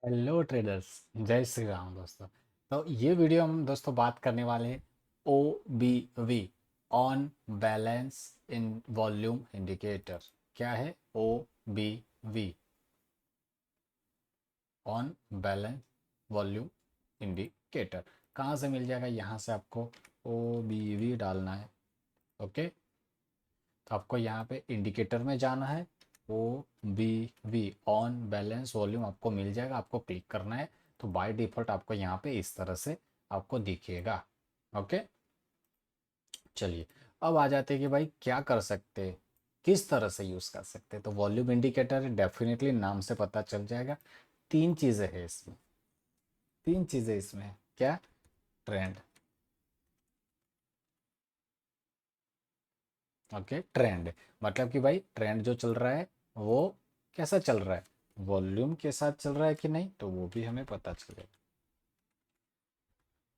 Hello traders. जय श्री राम दोस्तों। तो ये वीडियो हम दोस्तों बात करने वाले हैं O B V, on balance in volume indicator. क्या है O B V? On balance volume indicator. कहाँ से मिल जाएगा? यहाँ से आपको ओ बी वी डालना है। ओके, तो आपको यहाँ पे इंडिकेटर में जाना है। O B V, on balance volume आपको मिल जाएगा, आपको क्लिक करना है। तो बाय डिफॉल्ट आपको यहाँ पे इस तरह से आपको दिखेगा। ओके, चलिए अब आ जाते हैं कि भाई क्या कर सकते हैं, किस तरह से यूज़ कर सकते हैं। तो वॉल्यूम इंडिकेटर डेफिनेटली नाम से पता चल जाएगा। तीन चीज़ें हैं इसमें, तीन चीज़ें इसमें हैं। क्या? ट्रेंड। ओके, ट्रेंड मतलब कि भाई ट्रेंड जो चल रहा है वो कैसा चल रहा है, वॉल्यूम के साथ चल रहा है कि नहीं, तो वो भी हमें पता चलेगा।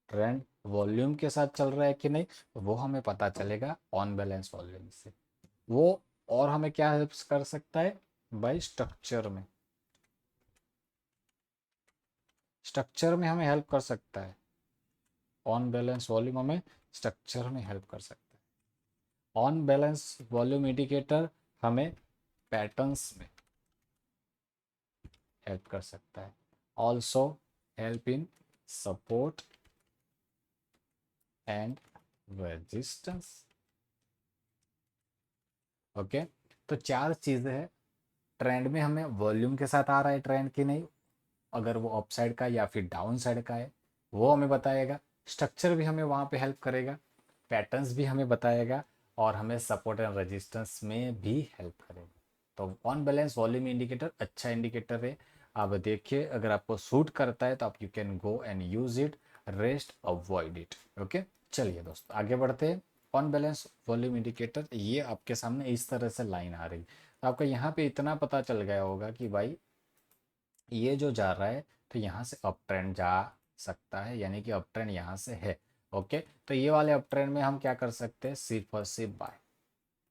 ट्रेंड वॉल्यूम के साथ चल रहा है कि नहीं, तो वो हमें पता चलेगा ऑन बैलेंस वॉल्यूम से। वो और हमें क्या हेल्प कर सकता है भाई? स्ट्रक्चर में, स्ट्रक्चर में हमें हेल्प कर सकता है। ऑन बैलेंस वॉल्यूम हमें स्ट्रक्चर में हेल्प कर सकता है। ऑन बैलेंस वॉल्यूम इंडिकेटर हमें पैटर्न्स में हेल्प कर सकता है। Also help in support and resistance. Okay, तो चार चीज़ें हैं। ट्रेंड में हमें वॉल्यूम के साथ आ रहा है ट्रेंड की नहीं, अगर वो अप साइड का या फिर डाउन साइड का है वो हमें बताएगा। स्ट्रक्चर भी हमें वहाँ पे हेल्प करेगा, पैटर्न्स भी हमें बताएगा, और हमें सपोर्ट एंड रेजिस्टेंस में भी हेल्प करेगा। तो ऑन बैलेंस वॉल्यूम इंडिकेटर अच्छा इंडिकेटर है। आप देखिए, अगर आपको सूट करता है तो आप you can go and use it, rest avoid it. Okay, चलिए दोस्तों आगे बढ़ते हैं। ऑन बैलेंस वॉल्यूम इंडिकेटर, ये आपके सामने इस तरह से लाइन आ रही, तो आपको यहाँ पे इतना पता चल गया होगा कि भाई ये जो जा रहा है तो यहाँ से अप ट्रेंड जा सकता है, यानी कि अप ट्रेंड यहाँ से है। ओके, तो ये वाले अप ट्रेंड में हम क्या कर सकते हैं? सिर्फ और सिर्फ बाय।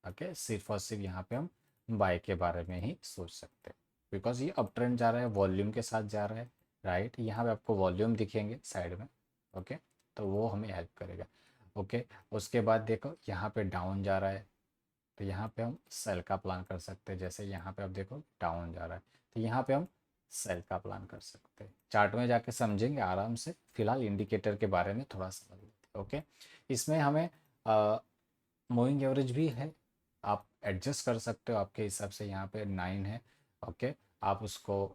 ओके, सिर्फ और सिर्फ यहाँ पे हम बाय के बारे में ही सोच सकते हैं, बिकॉज ये अप ट्रेंड जा रहा है, वॉल्यूम के साथ जा रहा है। राइट, यहाँ पे आपको वॉल्यूम दिखेंगे साइड में। ओके, तो वो हमें हेल्प करेगा। ओके, उसके बाद देखो यहाँ पे डाउन जा रहा है, तो यहाँ पे हम सेल का प्लान कर सकते हैं। जैसे यहाँ पे आप देखो डाउन जा रहा है, तो यहाँ पे हम सेल का प्लान कर सकते हैं। चार्ट में जाके समझेंगे आराम से, फिलहाल इंडिकेटर के बारे में थोड़ा समझ लेते हैं। ओके, इसमें हमें मूविंग एवरेज भी है, आप एडजस्ट कर सकते हो आपके हिसाब से। यहाँ पे 9 है। ओके, आप उसको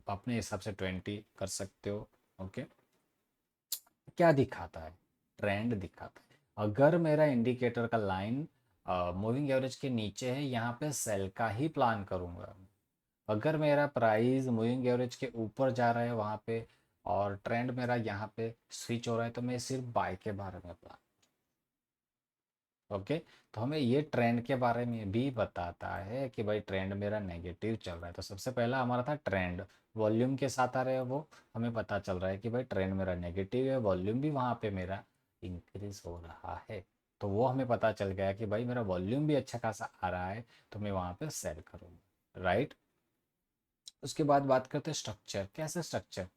अपने हिसाब से 20 कर सकते हो। ओके, क्या दिखाता है? ट्रेंड दिखाता है। अगर मेरा इंडिकेटर का लाइन मूविंग एवरेज के नीचे है, यहाँ पे सेल का ही प्लान करूंगा। अगर मेरा प्राइस मूविंग एवरेज के ऊपर जा रहा है वहाँ पे, और ट्रेंड मेरा यहाँ पे स्विच हो रहा है, तो मैं सिर्फ बाय के बारे में प्लान। ओके, तो हमें ये ट्रेंड के बारे में भी बताता है कि भाई ट्रेंड मेरा नेगेटिव चल रहा है। तो सबसे पहला हमारा था ट्रेंड, वॉल्यूम के साथ आ रहे हैं वो, हमें पता चल रहा है कि भाई ट्रेंड मेरा नेगेटिव है, वॉल्यूम भी वहाँ पे मेरा इंक्रीज हो रहा है। तो वो हमें पता चल गया कि भाई मेरा वॉल्यूम भी अच्छा खासा आ रहा है, तो मैं वहाँ पे सेल करूँगा। राइट, उसके बाद बात करते हैं स्ट्रक्चर। कैसे स्ट्रक्चर?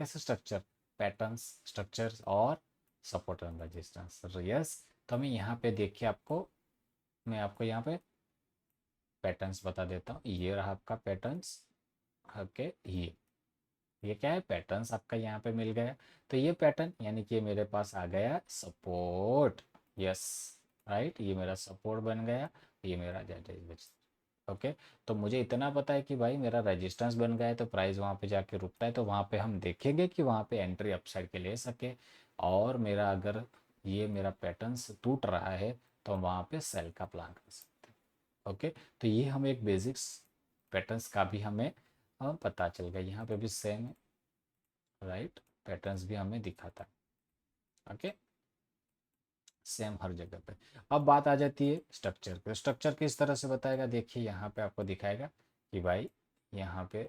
कैसे स्ट्रक्चर? पैटर्न्स, स्ट्रक्चर्स और सपोर्ट एंड रेजिस्टेंस। यस, तो हमें यहाँ पे देखिए, आपको मैं आपको यहाँ पे पैटर्न्स बता देता हूँ। ये रहा आपका पैटर्न्स। ओके, ये क्या है? पैटर्न्स आपका यहाँ पे मिल गया। तो ये पैटर्न यानी कि मेरे पास आ गया सपोर्ट। यस, राइट, ये मेरा सपोर्ट बन गया, ये मेरा रेजिस्टेंस। ओके, तो मुझे इतना पता है कि भाई मेरा रेजिस्टेंस बन गया है, तो प्राइस वहाँ पे जाके रुकता है, तो वहाँ पे हम देखेंगे कि वहाँ पे एंट्री अपसाइड के ले सके। और मेरा अगर ये मेरा पैटर्न्स टूट रहा है, तो हम वहाँ पे सेल का प्लान कर सकते हैं। ओके, तो ये हमें एक बेसिक्स पैटर्न्स का भी हमें पता चल गया। यहाँ पे भी सेम है। राइट, पैटर्न्स भी हमें दिखाता है। ओके, सेम हर जगह पे। अब बात आ जाती है स्ट्रक्चर पे। स्ट्रक्चर किस तरह से बताएगा? देखिए यहाँ पे आपको दिखाएगा कि भाई यहाँ पे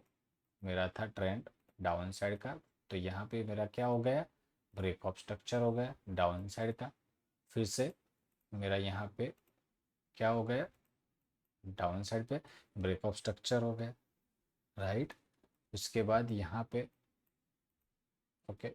मेरा था ट्रेंड डाउन साइड का, तो यहाँ पे मेरा क्या हो गया? ब्रेक ऑफ स्ट्रक्चर हो गया डाउन साइड का। फिर से मेरा यहाँ पे क्या हो गया? डाउन साइड पे ब्रेक ऑफ स्ट्रक्चर हो गया। राइट, उसके बाद यहाँ पे ओके,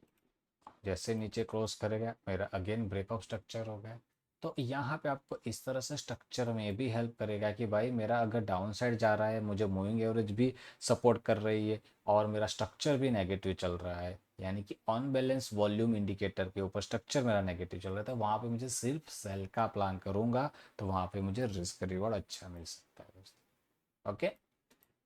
जैसे नीचे क्रॉस करेगा मेरा अगेन ब्रेकआउट स्ट्रक्चर हो गया। तो यहाँ पे आपको इस तरह से स्ट्रक्चर में भी हेल्प करेगा कि भाई मेरा अगर डाउन साइड जा रहा है, मुझे मूविंग एवरेज भी सपोर्ट कर रही है और मेरा स्ट्रक्चर भी नेगेटिव चल रहा है, यानी कि अनबैलेंस वॉल्यूम इंडिकेटर के ऊपर स्ट्रक्चर मेरा नेगेटिव चल रहा था, वहाँ पे मुझे सिर्फ सेल का प्लान करूंगा तो वहाँ पे मुझे रिस्क रिवॉर्ड अच्छा मिल सकता है दोस्तों। ओके,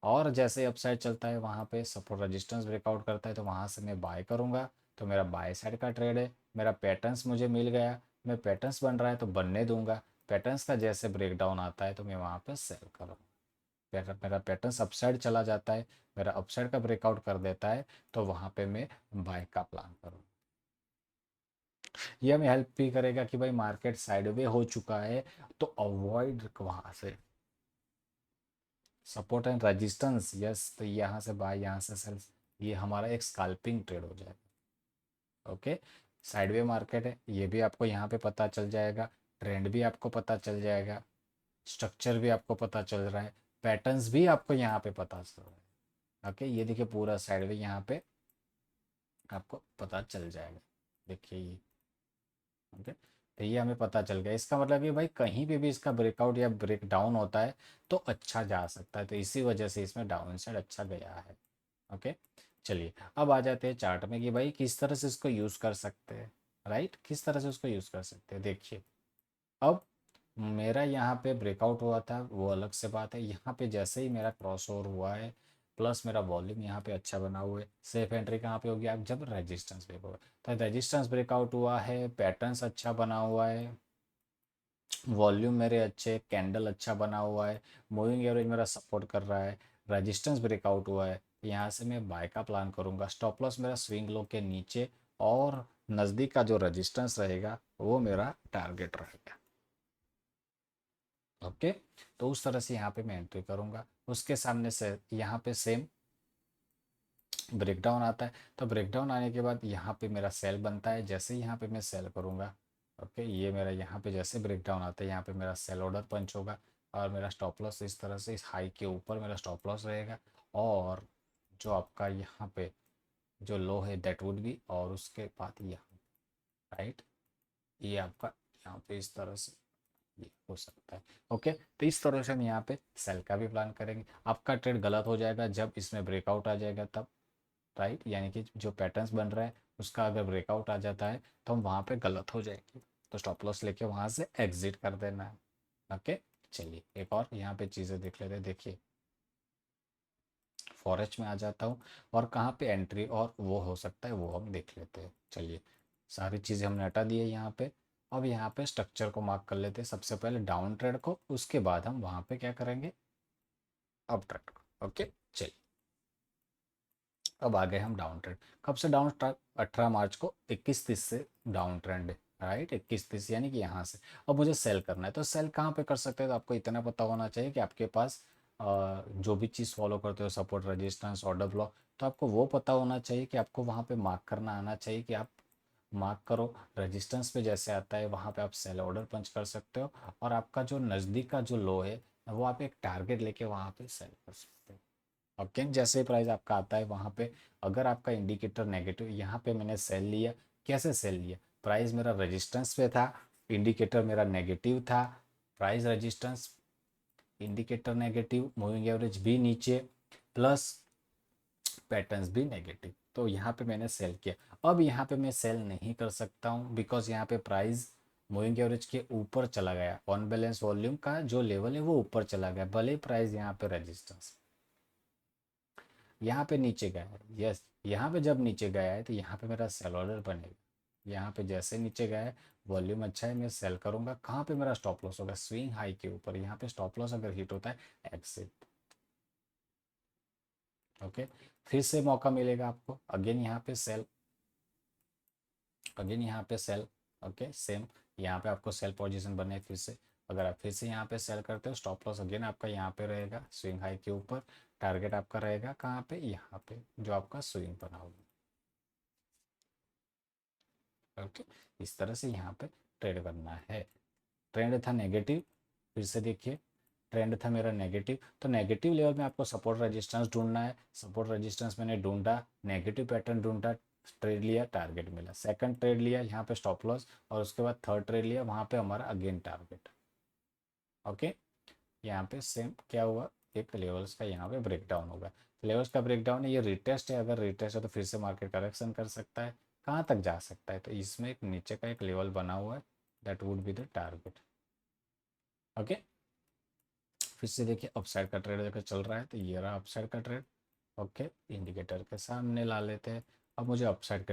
और जैसे अपसाइड चलता है वहाँ पे सपोर्ट रेजिस्टेंस ब्रेकआउट करता है तो वहाँ से मैं बाय करूँगा, तो मेरा बाय साइड का ट्रेड है। मेरा पैटर्न्स मुझे मिल गया, मैं पैटर्न्स बन रहा है तो बनने दूंगा, पैटर्न्स का जैसे ब्रेकडाउन आता है तो मैं वहाँ पे सेल करूँगा। मेरा पैटर्न्स अपसाइड चला जाता है, मेरा अपसाइड का ब्रेकआउट कर देता है तो वहाँ पे मैं बाय का प्लान करूँ। ये हमें हेल्प भी करेगा कि भाई मार्केट साइडवे हो चुका है तो अवॉइड वहाँ से सपोर्ट एंड रेजिस्टेंस, यस, तो यहाँ से बाय यहाँ से सेल, ये हमारा एक स्कैल्पिंग ट्रेड हो जाएगा। ओके, साइडवे मार्केट है ये भी आपको यहाँ पे पता चल जाएगा, ट्रेंड भी आपको पता चल जाएगा, स्ट्रक्चर भी आपको पता चल रहा है, पैटर्न्स भी आपको यहाँ पे पता चल रहा है। ओके, ये देखिए पूरा साइडवे यहाँ पे आपको पता चल जाएगा, देखिए ये। ओके, तो ये हमें पता चल गया, इसका मतलब कि भाई कहीं पे भी इसका ब्रेकआउट या ब्रेक डाउन होता है तो अच्छा जा सकता है, तो इसी वजह से इसमें डाउन साइड अच्छा गया है। ओके, चलिए अब आ जाते हैं चार्ट में कि भाई किस तरह से इसको यूज़ कर सकते हैं, राइट, किस तरह से उसको यूज़ कर सकते हैं। देखिए अब मेरा यहाँ पे ब्रेकआउट हुआ था वो अलग से बात है, यहाँ पे जैसे ही मेरा क्रॉस ओवर हुआ है प्लस मेरा वॉल्यूम यहाँ पे अच्छा बना हुआ है, सेफ एंट्री कहाँ पे होगी आप जब रेजिस्टेंस ब्रेक हुआ, तो रेजिस्टेंस ब्रेकआउट हुआ है, पैटर्न्स अच्छा बना हुआ है, वॉल्यूम मेरे अच्छे, कैंडल अच्छा बना हुआ है, मूविंग एवरेज मेरा सपोर्ट कर रहा है, रेजिस्टेंस ब्रेकआउट हुआ है, यहाँ से मैं बाय का प्लान करूँगा, स्टॉप लॉस मेरा स्विंग लो के नीचे और नज़दीक का जो रेजिस्टेंस रहेगा वो मेरा टारगेट रहेगा। ओके, तो उस तरह से यहाँ पे मैं एंट्री करूँगा, उसके सामने से यहाँ पे सेम ब्रेकडाउन आता है, तो ब्रेकडाउन आने के बाद यहाँ पे मेरा सेल बनता है, जैसे ही यहाँ पे मैं सेल करूँगा, ओके, ये मेरा यहाँ पे जैसे ब्रेकडाउन आता है यहाँ पे मेरा सेल ऑर्डर पंच होगा और मेरा स्टॉप लॉस इस तरह से इस हाई के ऊपर मेरा स्टॉप लॉस रहेगा, और जो आपका यहाँ पे जो लो है दैट वुड बी, और उसके बाद यहाँ राइट, ये आपका यहाँ पे इस तरह से ये हो सकता है। ओके, तो इस तरह से हम यहाँ पे सेल का भी प्लान करेंगे, आपका ट्रेड गलत हो जाएगा जब इसमें ब्रेकआउट आ जाएगा तब, राइट, यानी कि जो पैटर्न्स बन रहा है उसका अगर ब्रेकआउट आ जाता है तो हम वहाँ पे गलत हो जाएंगे, तो स्टॉप लॉस लेके वहाँ से एग्जिट कर देना है। ओके, चलिए एक और यहाँ पे चीज़ें देख लेते हैं। देखिए फॉरेस्ट में आ जाता हूँ और कहाँ पे एंट्री और वो हो सकता है वो हम देख लेते हैं। चलिए सारी चीज़ें हमने हटा दी है यहाँ पे, अब यहाँ पे स्ट्रक्चर को मार्क कर लेते हैं, सबसे पहले डाउन ट्रेड को, उसके बाद हम वहाँ पे क्या करेंगे अप ट्रेड को। ओके, चलिए अब आ गए हम डाउन ट्रेंड, कब से डाउन स्टार्ट, 18 मार्च को 21:30 से डाउन ट्रेंड है, राइट, 21:30 यानी कि यहाँ से। अब मुझे सेल करना है तो सेल कहाँ पे कर सकते हैं, तो आपको इतना पता होना चाहिए कि आपके पास जो भी चीज़ फॉलो करते हो सपोर्ट रेजिस्टेंस ऑर्डर ब्लॉक, तो आपको वो पता होना चाहिए कि आपको वहाँ पे मार्क करना आना चाहिए कि आप मार्क करो, रेजिस्टेंस पे जैसे आता है वहाँ पे आप सेल ऑर्डर पंच कर सकते हो, और आपका जो नज़दीक का जो लो है वो आप एक टारगेट लेके वहाँ पे सेल कर सकते हो। ओके, जैसे प्राइस आपका आता है वहाँ पे अगर आपका इंडिकेटर नेगेटिव, यहाँ पे मैंने सेल लिया, कैसे सेल लिया, प्राइस मेरा रेजिस्टेंस पे था, इंडिकेटर मेरा नेगेटिव था, price resistance indicator negative, moving average भी नीचे, प्लस पैटर्न्स भी नेगेटिव, तो यहाँ पे मैंने सेल किया। अब यहाँ पे मैं सेल नहीं कर सकता हूँ बिकॉज यहाँ पे प्राइस मूविंग एवरेज के ऊपर चला गया, ऑन बैलेंस वॉल्यूम का जो लेवल है वो ऊपर चला गया, भले प्राइस यहाँ पे रेजिस्टेंस यहाँ पे नीचे गया है, यस, यहाँ पे जब नीचे गया है तो यहाँ पे मेरा सेल ऑर्डर बनेगा, यहाँ पे जैसे नीचे गया है वॉल्यूम अच्छा है मैं सेल करूंगा, कहाँ पे मेरा स्टॉप लॉस होगा स्विंग हाई के ऊपर, यहाँ पे स्टॉप लॉस अगर हिट होता है एक्सिट। ओके, फिर से मौका मिलेगा आपको, अगेन यहाँ पे सेल, अगेन यहाँ पे सेल, ओके सेम, यहाँ पे आपको सेल पोजीशन बने फिर से, अगर आप फिर से यहाँ पे सेल करते हो स्टॉप लॉस अगेन आपका यहाँ पे रहेगा स्विंग हाई के ऊपर, टारगेट आपका रहेगा कहाँ पे, यहाँ पे जो आपका स्विंग बना होगा। ओके, इस तरह से यहाँ पे ट्रेड करना है, ट्रेंड था नेगेटिव, फिर से देखिए ट्रेंड था मेरा नेगेटिव, तो नेगेटिव लेवल में आपको सपोर्ट रेजिस्टेंस ढूंढना है। सपोर्ट रेजिस्टेंस मैंने ढूंढा, नेगेटिव पैटर्न ढूंढा, ट्रेड लिया, टारगेट मिला, सेकंड ट्रेड लिया, यहाँ पे स्टॉप लॉस, और उसके बाद थर्ड ट्रेड लिया, वहाँ पे हमारा अगेन टारगेट। ओके, यहाँ पे सेम क्या हुआ, एक लेवल्स का यहाँ पे ब्रेकडाउन होगा। लेवल्स का ब्रेकडाउन है, ये रिटेस्ट है, अगर रिटेस्ट है तो फिर से मार्केट करेक्शन कर सकता है, कहाँ तक जा सकता है, तो इसमें एक नीचे का एक लेवल बना हुआ है, that would be the target. Okay, फिर से देखिए अपसाइड का ट्रेड अगर चल रहा है तो ये रहा अपसाइड का ट्रेड। ओके, इंडिकेटर के सामने ला लेते हैं। अब मुझे अपसाइड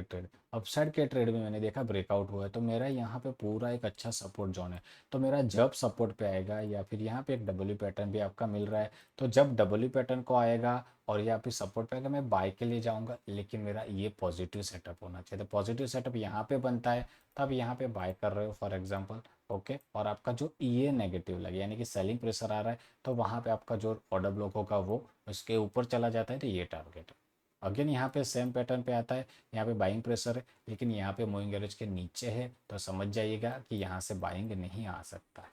के ट्रेड में मैंने देखा ब्रेकआउट हुआ है, तो मेरा यहाँ पे पूरा एक अच्छा सपोर्ट जोन है। तो मेरा जब सपोर्ट पे आएगा, या फिर यहाँ पे एक डब्ल्यू पैटर्न भी आपका मिल रहा है, तो जब डब्ल्यू पैटर्न को आएगा और यहाँ पे सपोर्ट पे आएगा, मैं बाय के लिए जाऊँगा, लेकिन मेरा ये पॉजिटिव सेटअप होना चाहिए। तो पॉजिटिव सेटअप यहाँ पे बनता है, तब यहाँ पे बाय कर रहे हो फॉर एग्जाम्पल। ओके, और आपका जो ये नेगेटिव लगे, यानी कि सेलिंग प्रेशर आ रहा है, तो वहाँ पे आपका जो ऑर्डर ब्लॉक होगा वो इसके ऊपर चला जाता है, तो ये टारगेट है। अगेन यहाँ पे सेम पैटर्न पे आता है, यहाँ पे बाइंग प्रेशर है, लेकिन यहाँ पे मूविंग एवरेज के नीचे है, तो समझ जाइएगा कि यहाँ से बाइंग नहीं आ सकता,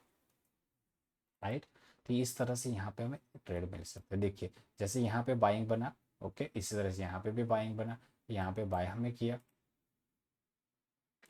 राइट। तो इस तरह से यहाँ पे हमें ट्रेड मिल सकता है। देखिए जैसे यहाँ पे बाइंग बना, ओके, इसी तरह से यहाँ पे भी बाइंग बना, यहाँ पे बाय हमें किया।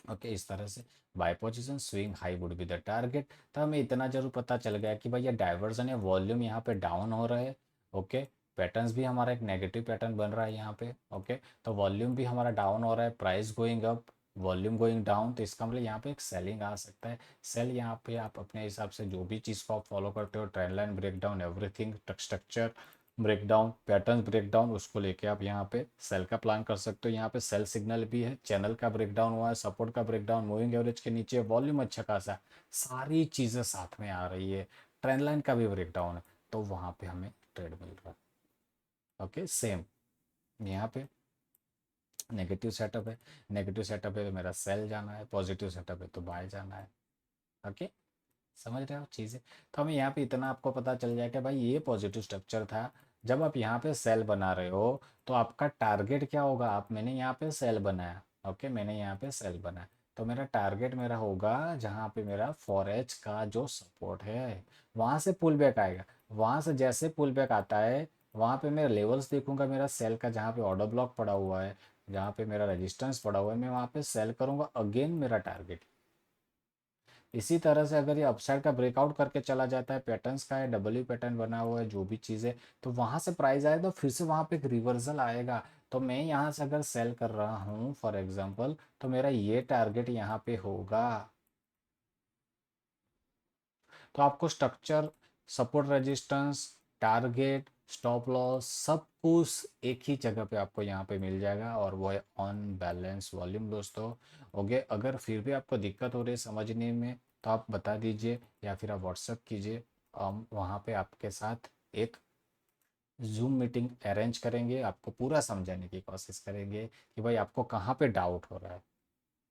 ओके, इस तरह से buy position swing high would be the target. तो हमें इतना जरूर पता चल गया कि भाई ये डाइवर्जन है, वॉल्यूम यहाँ पे डाउन हो रहा है। ओके, पैटर्न्स भी हमारा एक नेगेटिव पैटर्न बन रहा है यहाँ पे। ओके, तो वॉल्यूम भी हमारा डाउन हो रहा है, price going up, volume going down, तो इसका मतलब यहाँ पे एक सेलिंग आ सकता है। सेल यहाँ पे आप अपने हिसाब से जो भी चीज़ को आप फॉलो करते हो, trend line breakdown, everything, structure breakdown, pattern breakdown, उसको लेके आप यहाँ पे सेल का प्लान कर सकते हो। यहाँ पे सेल सिग्नल भी है, चैनल का ब्रेकडाउन हुआ है, सपोर्ट का ब्रेकडाउन, मूविंग एवरेज के नीचे, वॉल्यूम अच्छा खासा, सारी चीज़ें साथ में आ रही है, ट्रेंड लाइन का भी ब्रेकडाउन है, तो वहाँ पे हमें ट्रेड मिल रहा है। ओके, सेम यहाँ पे नेगेटिव सेटअप है, नेगेटिव सेटअप है तो मेरा सेल जाना है, पॉजिटिव सेटअप है तो बाय जाना है। ओके, समझ रहे हो चीज़ें। तो हमें यहाँ पे इतना आपको पता चल जाए कि भाई ये पॉजिटिव स्ट्रक्चर था, जब आप यहाँ पे सेल बना रहे हो तो आपका टारगेट क्या होगा। आप, मैंने यहाँ पे सेल बनाया, ओके, मैंने यहाँ पे सेल बनाया, तो मेरा टारगेट मेरा होगा जहाँ पे मेरा फॉरेज का जो सपोर्ट है, वहाँ से पुल बैक आएगा। वहाँ से जैसे पुल बैक आता है, वहाँ पे मैं लेवल्स देखूंगा मेरा सेल का, जहाँ पे ऑर्डर ब्लॉक पड़ा हुआ है, जहाँ पे मेरा रेजिस्टेंस पड़ा हुआ है, मैं वहाँ पे सेल करूंगा, अगेन मेरा टारगेट। इसी तरह से अगर ये अपसाइड का ब्रेकआउट करके चला जाता है, पैटर्न्स का है, डब्ल्यू पैटर्न बना हुआ है, जो भी चीज़ है, तो वहां से प्राइस आएगा, तो फिर से वहां पे एक रिवर्सल आएगा। तो मैं यहाँ से अगर सेल कर रहा हूँ फॉर एग्जांपल, तो मेरा ये टारगेट यहाँ पे होगा। तो आपको structure, support resistance, target, stop loss, सब कुछ एक ही जगह पे आपको यहाँ पे मिल जाएगा, और वो है ऑन बैलेंस वॉल्यूम दोस्तों। ओके, अगर फिर भी आपको दिक्कत हो रही है समझने में, तो आप बता दीजिए, या फिर आप व्हाट्सअप कीजिए, हम वहाँ पे आपके साथ एक जूम मीटिंग अरेंज करेंगे, आपको पूरा समझाने की कोशिश करेंगे कि भाई आपको कहाँ पे डाउट हो रहा है,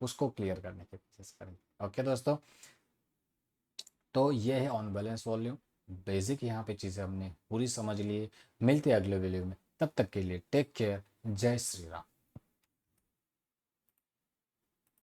उसको क्लियर करने की कोशिश करेंगे। ओके दोस्तों, तो ये है ऑन बैलेंस वॉल्यूम, बेसिक यहाँ पे चीज़ें हमने पूरी समझ ली। मिलते हैं अगले वीडियो में, तब तक के लिए टेक केयर, जय श्री राम।